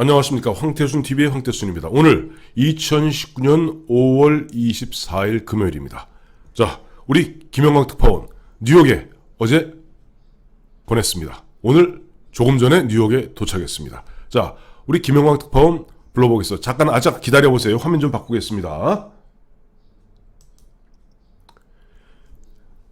안녕하십니까. 황태순TV의 황태순입니다. 오늘 2019년 5월 24일 금요일입니다. 자, 우리 김영광 특파원 뉴욕에 어제 보냈습니다. 오늘 조금 전에 뉴욕에 도착했습니다. 자, 우리 김영광 특파원 불러보겠습니다. 잠깐 아작 기다려보세요. 화면 좀 바꾸겠습니다.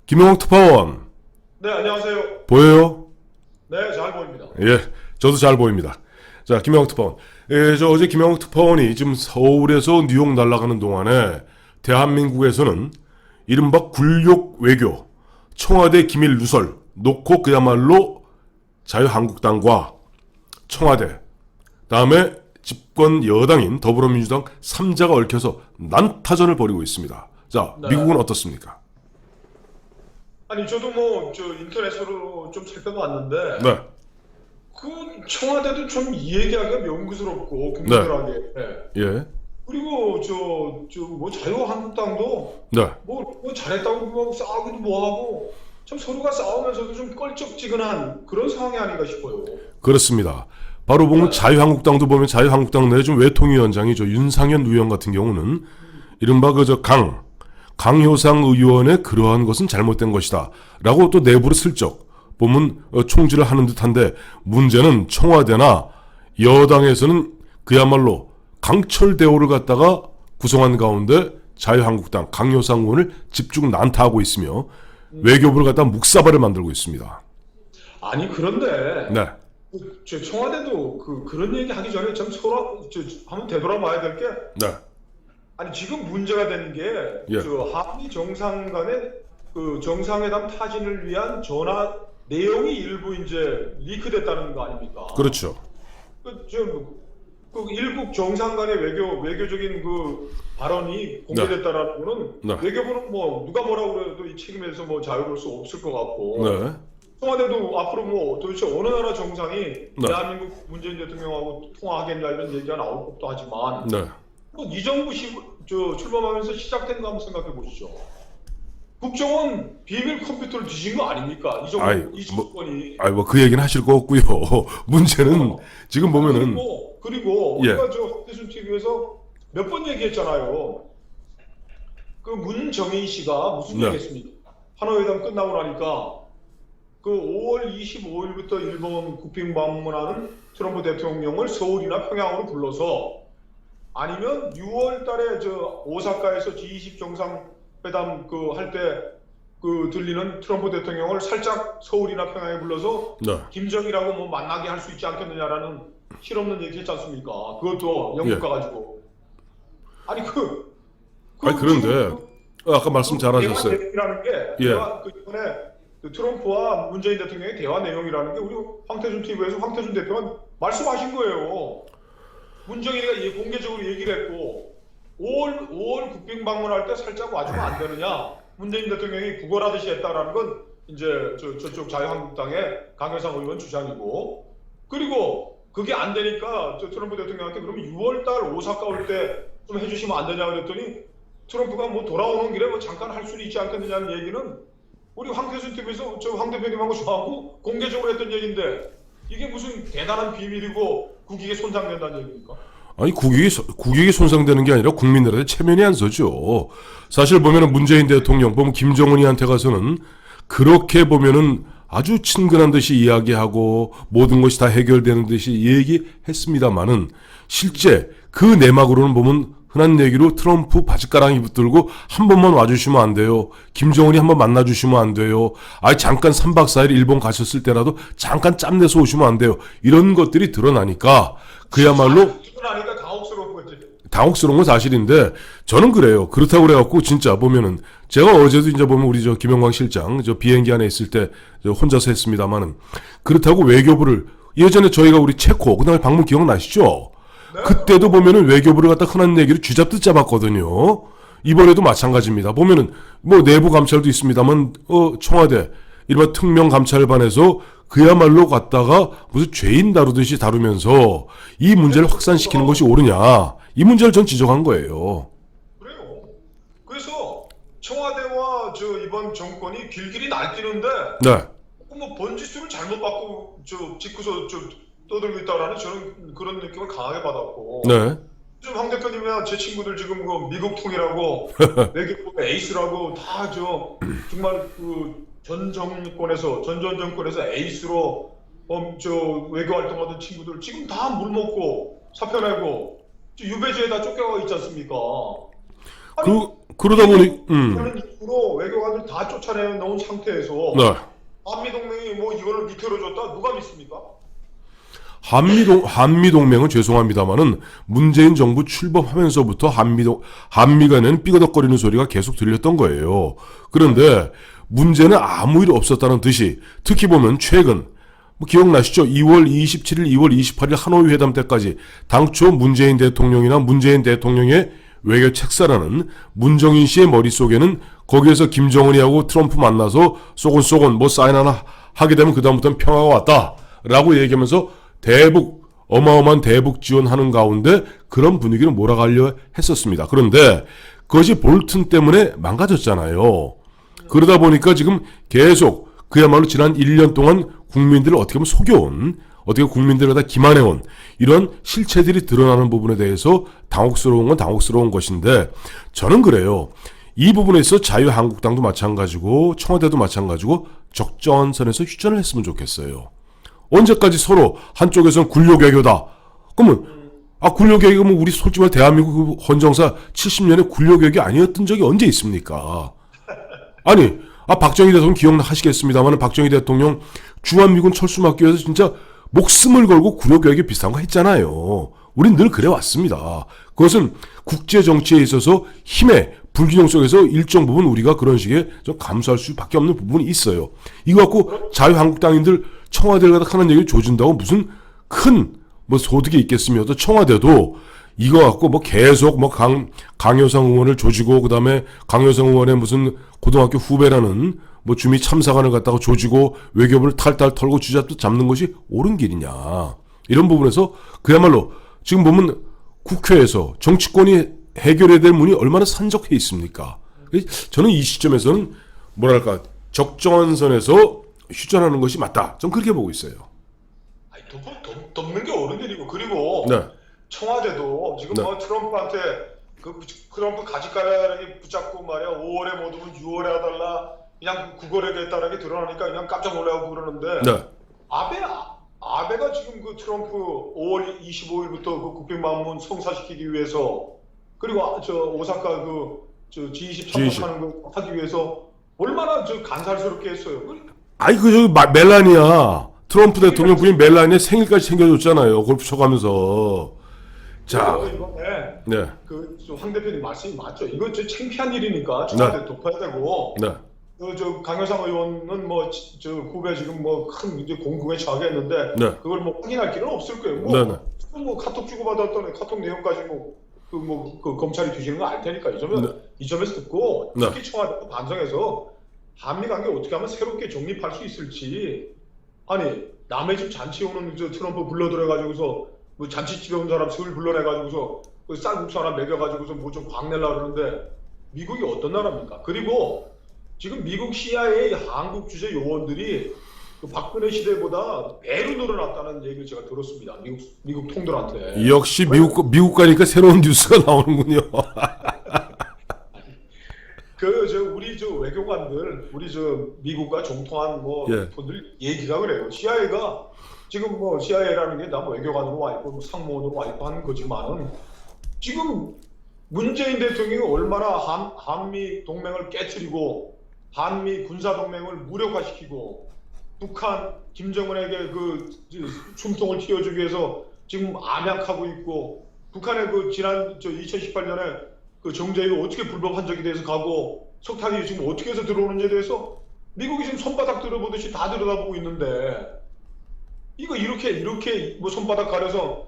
김영광 특파원. 네, 안녕하세요. 보여요? 네, 잘 보입니다. 예, 저도 잘 보입니다. 자, 김영광 특파원. 저 어제 김영광 특파원이 지금 서울에서 뉴욕 날아가는 동안에 대한민국에서는 이른바 굴욕 외교, 청와대 기밀 누설 놓고 그야말로 자유한국당과 청와대, 다음에 집권 여당인 더불어민주당 3자가 얽혀서 난타전을 벌이고 있습니다. 자, 네. 미국은 어떻습니까? 아니, 저도 인터넷으로 좀 살펴봤는데, 네, 그 청와대도 좀 얘기하기가 명구스럽고, 금들하게. 네. 예, 그리고 자유한국당도 네, 뭐 잘했다고 뭐 싸우기도 뭐하고, 참 서로가 싸우면서도 좀 껄쩍지근한 그런 상황이 아닌가 싶어요. 그렇습니다. 바로 보면 자유한국당도 보면 자유한국당 내 좀 외통위원장이 윤상현 의원 같은 경우는 이른바 강효상 의원의 그러한 것은 잘못된 것이다 라고 또 내부로 슬쩍 보면 총질을 하는 듯한데, 문제는 청와대나 여당에서는 그야말로 강철 대오를 갖다가 구성한 가운데 자유한국당 강효상 의원을 집중 난타하고 있으며 외교부를 갖다가 묵사발을 만들고 있습니다. 아니, 그런데, 네, 저 청와대도 그런 얘기 하기 전에 좀 서로 한번 되돌아봐야 될 게, 네, 아니 지금 문제가 되는 게 예. 한미 정상 간의 그 정상회담 타진을 위한 전화 내용이 일부 이제 리크됐다는 거 아닙니까? 그렇죠. 그 일국 정상 간의 외교적인 그 발언이 공개됐다라는 거는 네. 외교부는 뭐 누가 뭐라고 그래도 이 책임에서 뭐 자유로울 수 없을 것 같고, 네, 청와대도 앞으로 뭐 도대체 어느 나라 정상이 대한민국 문재인 대통령하고 통화하겠냐 이런 얘기가 나올 법도 하지만, 네. 이 정부 출범하면서 시작된 거 한번 생각해 보시죠. 국정원 비밀 컴퓨터를 뒤진 거 아닙니까? 이 정권이. 그 얘기는 하실 거 없고요. 문제는 지금 보면은 그리고 예. 우리가 황태순 TV에서 몇 번 얘기했잖아요. 그 문정인 씨가 무슨 네. 얘기했습니까? 하노이회담 끝나고 나니까 그 5월 25일부터 일본 국빈 방문하는 트럼프 대통령을 서울이나 평양으로 불러서, 아니면 6월 달에 오사카에서 G20 정상회담 할 때 들리는 트럼프 대통령을 살짝 서울이나 평양에 불러서 네. 김정일하고 뭐 만나게 할 수 있지 않겠느냐라는 실없는 얘기 했지 않습니까? 그것도 영국 가가지고. 아니 그런데 아까 말씀 잘하셨어요. 대화라는 게 예. 이번에 트럼프와 문재인 대통령의 대화 내용이라는 게 우리 황태순 TV에서 황태순 대표가 말씀하신 거예요. 문정인이가 공개적으로 얘기를 했고, 5월 국빈 방문할 때 살짝 와주면 안 되느냐, 문재인 대통령이 구걸하듯이 했다라는 건 이제 저쪽 자유한국당의 강효상 의원 주장이고, 그리고 그게 안 되니까 트럼프 대통령한테 그러면 6월달 오사카 올 때 좀 해주시면 안 되냐 그랬더니, 트럼프가 뭐 돌아오는 길에 뭐 잠깐 할 수는 있지 않겠느냐는 얘기는 우리 황태순 TV에서 황 대표님하고 저하고 공개적으로 했던 얘기인데, 이게 무슨 대단한 비밀이고 국익에 손상된다는 얘기입니까? 아니, 국익이 손상되는 게 아니라 국민들한테 체면이 안 서죠. 사실 보면은 문재인 대통령 보면 김정은이한테 가서는 그렇게 보면은 아주 친근한 듯이 이야기하고 모든 것이 다 해결되는 듯이 얘기했습니다만은, 실제 그 내막으로는 보면 흔한 얘기로 트럼프 바지가랑이 붙들고 한 번만 와주시면 안 돼요. 김정은이 한번 만나주시면 안 돼요. 잠깐 3박 4일 일본 가셨을 때라도 잠깐 짬내서 오시면 안 돼요. 이런 것들이 드러나니까 그야말로 드러나니까 당혹스러운 거지. 당혹스러운 건 사실인데, 저는 그래요. 그렇다고 그래갖고 진짜 보면은 제가 어제도 이제 보면 우리 김영광 실장 비행기 안에 있을 때 혼자서 했습니다만은, 그렇다고 외교부를 예전에 저희가 우리 체코 그다음에 방문 기억나시죠? 네. 그때도 보면은 외교부를 갖다 흔한 얘기를 쥐잡듯 잡았거든요. 이번에도 마찬가지입니다. 보면은 뭐 내부 감찰도 있습니다만 청와대 일반 특명 감찰반에서 그야말로 갖다가 무슨 죄인 다루듯이 다루면서 이 문제를 확산시키는 것이 옳으냐, 이 문제를 전 지적한 거예요. 그래요. 그래서 청와대와 이번 정권이 길길이 날뛰는데, 네, 뭐 번지수를 잘못 받고 짓고서 떠들고 있다라는 저는 그런 느낌을 강하게 받았고. 네. 지금 황 대표님이나 제 친구들 지금 그 미국 통이라고 외교부 에이스라고 다 정말 그 전 정권에서 에이스로 저 외교 활동하던 친구들 지금 다 물 먹고 사표 내고 유배지에 다 쫓겨가 있지 않습니까? 아니, 그러다 보니 그런 이유로 외교관들 다 쫓아내 놓은 상태에서 네. 한미동맹이 뭐 이거를 밑으로 줬다 누가 믿습니까? 한미동맹은 죄송합니다만은 문재인 정부 출범하면서부터 한미 간에는 삐그덕거리는 소리가 계속 들렸던 거예요. 그런데 문제는 아무 일 없었다는 듯이 특히 보면 최근 뭐 기억나시죠? 2월 27일, 2월 28일 하노이 회담 때까지 당초 문재인 대통령이나 문재인 대통령의 외교 책사라는 문정인 씨의 머릿속에는 거기에서 김정은이하고 트럼프 만나서 쏘곤쏘곤 뭐 사인 하나 하게 되면 그다음부터는 평화가 왔다라고 얘기하면서 어마어마한 대북 지원하는 가운데 그런 분위기를 몰아가려 했었습니다. 그런데 그것이 볼튼 때문에 망가졌잖아요. 그러다 보니까 지금 계속 그야말로 지난 1년 동안 국민들을 어떻게 보면 속여온, 어떻게 국민들을 다 기만해온 이런 실체들이 드러나는 부분에 대해서 당혹스러운 건 당혹스러운 것인데 저는 그래요. 이 부분에 있어 자유한국당도 마찬가지고 청와대도 마찬가지고 적정한 선에서 휴전을 했으면 좋겠어요. 언제까지 서로 한쪽에서는 굴욕 외교다. 그러면 굴욕 외교면 우리 솔직히 말 대한민국 헌정사 70년의 굴욕 외교 아니었던 적이 언제 있습니까? 아니 박정희 대통령 기억하시겠습니다만 박정희 대통령 주한미군 철수 막기 위해서 진짜 목숨을 걸고 굴욕 외교 비슷한 거 했잖아요. 우린 늘 그래 왔습니다. 그것은 국제 정치에 있어서 힘의 불균형 속에서 일정 부분 우리가 그런 식의 좀 감수할 수밖에 없는 부분이 있어요. 이거 갖고 자유한국당인들 청와대를 갖다 하는 얘기를 조진다고 무슨 큰 뭐 소득이 있겠으며 또 청와대도 이거 갖고 뭐 계속 뭐 강효상 의원을 조지고 그다음에 강효상 의원의 무슨 고등학교 후배라는 뭐 주미 참사관을 갖다가 조지고 외교부를 탈탈 털고 쥐잡듯 잡는 것이 옳은 길이냐. 이런 부분에서 그야말로 지금 보면 국회에서 정치권이 해결해야 될 문이 얼마나 산적해 있습니까? 저는 이 시점에서는 뭐랄까 적정한 선에서 휴전하는 것이 맞다. 전 그렇게 보고 있어요. 아니, 덮는 게 옳은 일이고 그리고 네. 청와대도 지금 네. 뭐 트럼프한테 트럼프 가지가랑이 붙잡고 말이야 5월에 못 오면 6월에 해달라 그냥 9월에 하겠다는 게 드러나니까 그냥 깜짝 놀라고 그러는데 네. 아베가 지금 그 트럼프 5월 25일부터 그 국빈 방문 성사시키기 위해서 그리고 저 오사카 G20 참석하는 거 하기 위해서 얼마나 간살스럽게 했어요. 아니 멜라니아 트럼프 대통령 부인 멜라니아 생일까지 챙겨줬잖아요. 골프 쳐가면서. 자, 이번에 네. 황 대표님 말씀이 맞죠. 이거 창피한 일이니까 청와대 덮어야 되고. 네. 강효상 의원은 후배 지금 큰 이제 공공에 처하겠는데 네. 그걸 확인할 길은 없을 거예요. 네. 카톡 주고받았더니 카톡 내용까지 검찰이 뒤지는 거 알 테니까 이 점에서 듣고 특히 청와대 반성해서 한미 관계 어떻게 하면 새롭게 정립할 수 있을지. 아니 남의 집 잔치 오는 트럼프 불러들여가지고서 뭐 잔치집에 온 사람 술 불러내가지고서 쌀국수 하나 먹여가지고서 뭐 좀 광내려 그러는데 미국이 어떤 나라입니까? 그리고 지금 미국 CIA 한국 주재 요원들이 박근혜 시대보다 배로 늘어났다는 얘기를 제가 들었습니다. 미국 통들한테. 역시 미국 가니까 새로운 뉴스가 나오는군요. 우리 외교관들, 우리 미국과 종통한 예. 분들 얘기가 그래요. CIA가 지금 CIA라는 게 나 외교관으로 와 있고 상무원으로 와 있고 하는 거지만은 지금 문재인 대통령이 얼마나 한미 동맹을 깨트리고 한미 군사 동맹을 무력화시키고 북한 김정은에게 숨통을 틔워주기 위해서 지금 암약하고 있고 북한의 지난 2018년에 정제위가 어떻게 불법 한적에 대해서 가고 석탄이 지금 어떻게 해서 들어오는지에 대해서 미국이 지금 손바닥 들어보듯이 다 들여다보고 있는데 이거 이렇게 손바닥 가려서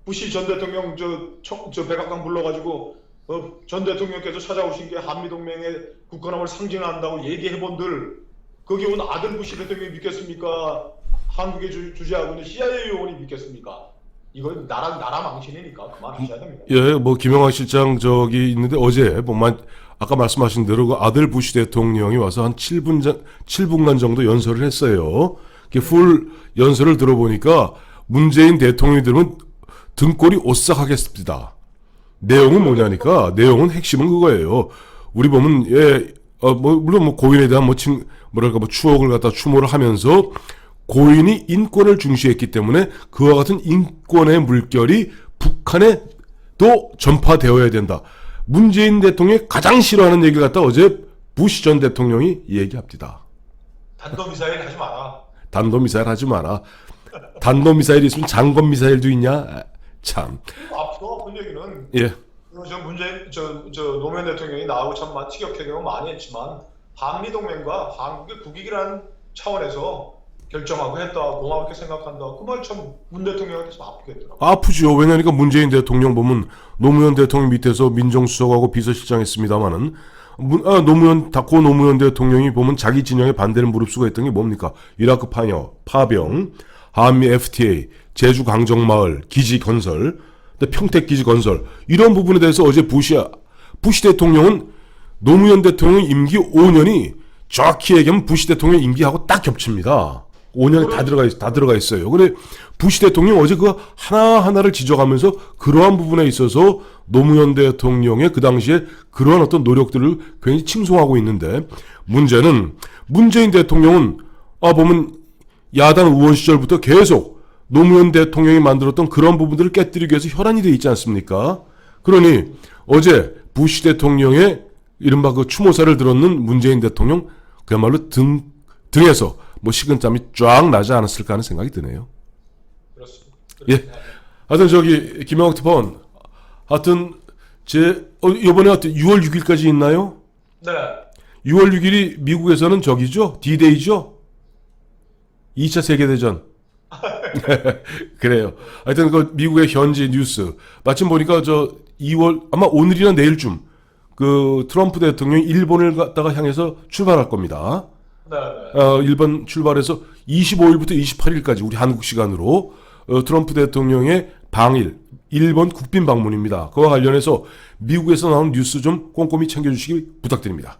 부시 전 대통령 백악관 불러가지고 전 대통령께서 찾아오신 게 한미동맹의 굳건함을 상징한다고 얘기해본들 거기 온 아들 부시 대통령이 믿겠습니까? 한국의 주재하고 있는 CIA 요원이 믿겠습니까? 이건 나라 망신이니까 그만하셔야 됩니다. 예, 김영학 실장 있는데 어제 아까 말씀하신 대로 그 아들 부시 대통령이 와서 한 7분간 정도 연설을 했어요. 이렇게 풀 연설을 들어보니까 문재인 대통령이 들으면 등골이 오싹하겠습니다. 내용은 뭐냐니까, 내용은 핵심은 그거예요. 우리 보면, 물론 뭐 고인에 대한 추억을 갖다 추모를 하면서 고인이 인권을 중시했기 때문에 그와 같은 인권의 물결이 북한에도 전파되어야 된다. 문재인 대통령이 가장 싫어하는 얘기를 갖다 어제 부시 전 대통령이 얘기합니다. 단도미사일 하지 마라. 단도미사일 하지 마라. 단도미사일이 있으면 장검미사일도 있냐? 참. 앞서 본 얘기는 예. 노무현 대통령이 나하고 참 티격태격을 많이 했지만 한미 동맹과 한국의 국익이라는 차원에서 결정하고 했다, 고맙게 생각한다. 그 말 참 문 대통령한테서 아프게 했더라고요. 아프죠. 왜냐니까 문재인 대통령 보면 노무현 대통령 밑에서 민정수석하고 비서실장 했습니다마는 고 노무현 대통령이 보면 자기 진영에 반대를 무릅쓰고 했던 게 뭡니까? 이라크 파병, 한미 FTA, 제주 강정마을 기지 건설, 평택 기지 건설 이런 부분에 대해서 어제 부시 대통령은 노무현 대통령 임기 5년이 정확히 얘기하면 부시 대통령 임기하고 딱 겹칩니다. 5년이 다 들어가 있어요. 근데 부시 대통령 어제 그 하나하나를 지적하면서 그러한 부분에 있어서 노무현 대통령의 그 당시에 그러한 어떤 노력들을 굉장히 칭송하고 있는데 문제는 문재인 대통령은 보면 야당 의원 시절부터 계속 노무현 대통령이 만들었던 그런 부분들을 깨뜨리기 위해서 혈안이 돼 있지 않습니까? 그러니 어제 부시 대통령의 이른바 그 추모사를 들었는 문재인 대통령 그야말로 등에서 식은땀이 쫙 나지 않았을까 하는 생각이 드네요. 그렇습니다. 예. 하여튼 김영학 특파원 하여튼 이번에 6월 6일까지 있나요? 네. 6월 6일이 미국에서는 D-Day죠? 2차 세계대전. 그래요. 하여튼 그 미국의 현지 뉴스 마침 보니까 2월 아마 오늘이나 내일쯤 그 트럼프 대통령이 일본을 갔다가 향해서 출발할 겁니다. 네. 일본 출발해서 25일부터 28일까지 우리 한국 시간으로 트럼프 대통령의 방일 일본 국빈 방문입니다. 그와 관련해서 미국에서 나온 뉴스 좀 꼼꼼히 챙겨주시기 부탁드립니다.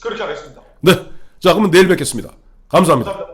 그렇게 하겠습니다. 네, 자 그러면 내일 뵙겠습니다. 감사합니다. 감사합니다.